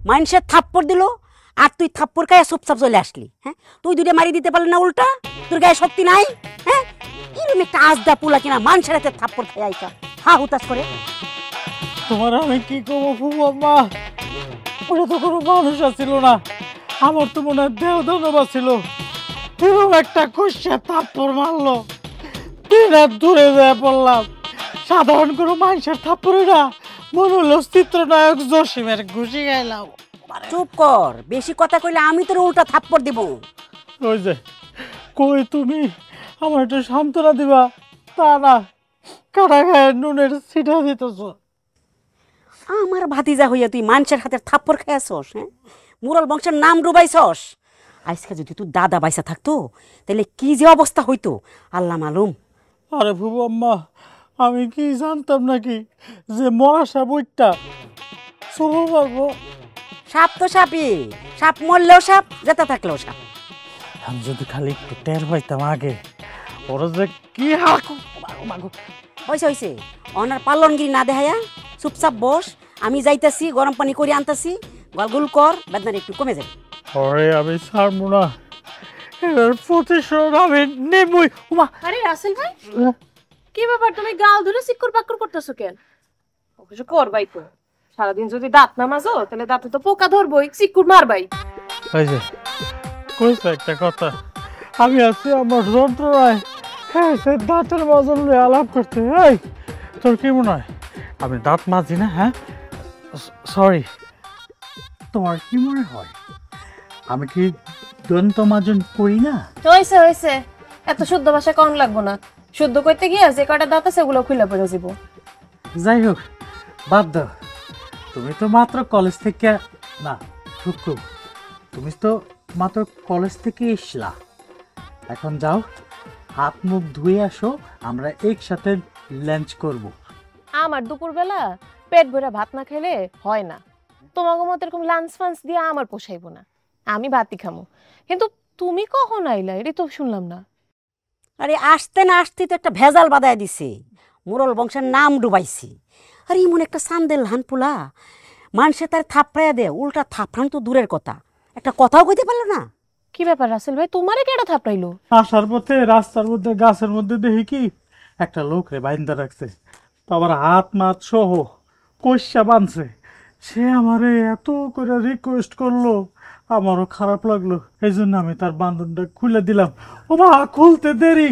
মানুষের থাপ্পড় দিল আর তুই থাপ্পড় খায় চুপচাপ চলে আসলি। হ্যাঁ, তুই দুইটা মারি দিতে পারলি না উল্টা? তোর গায়ে শক্তি নাই? হ্যাঁ, এরকম একটা আজদা পুলা কিনা মানুষের হাতে থাপ্পড় খায় আইতা হা হুতাশ করে। তোমার আমি কি করবো ফুবু আম্মা, ওটা তো কোনো মানুষ ছিল না, আমার তো মনে হয় দেহ ধন্যবাদ ছিল। এরকম একটা কষা থাপ্পড় মারলো, দিন আর দূরে যায় পড়লাম। সাধারণ কোনো মানুষের থাপ্পড়ে না, মনে হলো চিত্রনায়ক জসিমের ঘুষি গাইলাম। চুপ কর, বেশি কথা কইলে আমি তোর উল্টা থাপ্পড় দিব। ওই যে কই তুমি আমার একটু সান্ত্বনা দিবা, তা না কাটা গায়ে নুনের ছিটা দিতেছ। আমার ভাতিজা হইয়া তুই মানুষের হাতে থাপ্পড় খাইছস? হ্যাঁ, মুরল বংশের নাম ডুবাইছস। আজকে যদি তুই দাদা বাইসা থাকতো তাহলে কি যে অবস্থা হইতো আল্লাহ মালুম। আরে ফুবু আম্মা, আমি কি জানতাম নাকি যে মরা সাপ ওইটা চলতে পারবো? সাপ তো সাপই, সাপ মরলেও সাপ, যেতে থাকলেও সাপ। আমি যদি খালি একটু টের পাইতাম আগে, ওরা যে কি হাকু। হয়েছে হয়েছে, অনার পালনগিরি না দেখাইয়া চুপচাপ বস, আমি যাইতাছি গরম পানি করে আনতাছি, গলগুল কর, বেদনার একটু কমে যাবে। ওরে আমি ছাড়বো না, এর প্রতিশোধ আমি নেবই। উমা, আরে রাসেল ভাই, কি ব্যাপার তুমি গাল ধরে সিক্কুর পাক্কুর করতেছো কেন? অবশ্য করবাই তো, সারাদিন যদি দাঁত না মাজো তাহলে দাঁতে তো পোকা ধরবই, সিক্কুর মারবাই। এই যে কইছে একটা কথা, আমি আছি আমার যন্ত্রণায়, হ্যাঁ সে দাঁতের মাজন লয়ে আলাপ করতে। এই তোর কি মনে হয় আমি দাঁত মাজি না? হ্যাঁ সরি, তোমার কি মনে হয় আমি কি দন্ত মাজন করি না? হয়েছে হয়েছে, এত শুদ্ধ ভাষা কম লাগবো না। শুদ্ধ করতে গিয়ে যে কটা দাঁত আছে ওগুলো খুলে পড়ে যাব। যাই হোক বাদ দাও, তুমি তো মাত্র কলেজ থেকে না, টুকু তুমি তো মাত্র কলেজ থেকে এসলা, এখন যাও হাত মুখ ধুয়ে আসো, আমরা একসাথে লাঞ্চ করব। আমার দুপুরবেলা পেট ভরে ভাত না খেলে হয় না, তোমাকে মতো এরকম লাঞ্চ ফাঞ্চ দিয়ে আমার পোষাইবো না, আমি ভাতই খামো। কিন্তু তুমি কখন আইলা এটাই তো শুনলাম না। আরে আসতে না আসতে তো একটা ভেজাল বাদায় দিছে, মুরল বংশের নাম ডুবাইছি। আরে এমন একটা সান্দেল হানপুলা মানুষে তার থাপড়াইয়া দে, উল্টা থাপড়ান তো দূরের কথা, একটা কথাও কইতে পারলো না। কি ব্যাপার রাসেল ভাই, তোমারে কেডা থাপড়াইলো? আসার পথে রাস্তার মধ্যে গাছের মধ্যে দেখি কি একটা লোক রে বাইন্দা রাখছে, তো আবার হাত মাত সহ কষা বানছে। সে আমারে এত করে রিকোয়েস্ট করলো, আমারও খারাপ লাগলো, এই জন্য আমি তার বান্ধনটা খুলে দিলাম। ও মা, খুলতে দেরি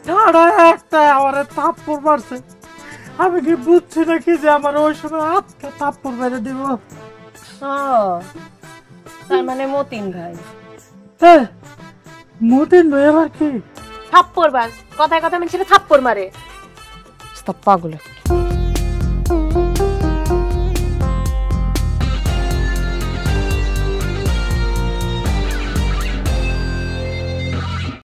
ঠাড়া একটা আমারে থাপ্পড় মারছে। আমি কি বুঝছি নাকি যে আমার ওই সময় হাতকে থাপ্পড় মেরে দিব? ও, তার মানে মতিন ভাই। হ্যাঁ, মতিন ভাই আবার কি? থাপ্পড় বাজ, কথায় কথায় মানুষের থাপ্পড় মারে। পাগল।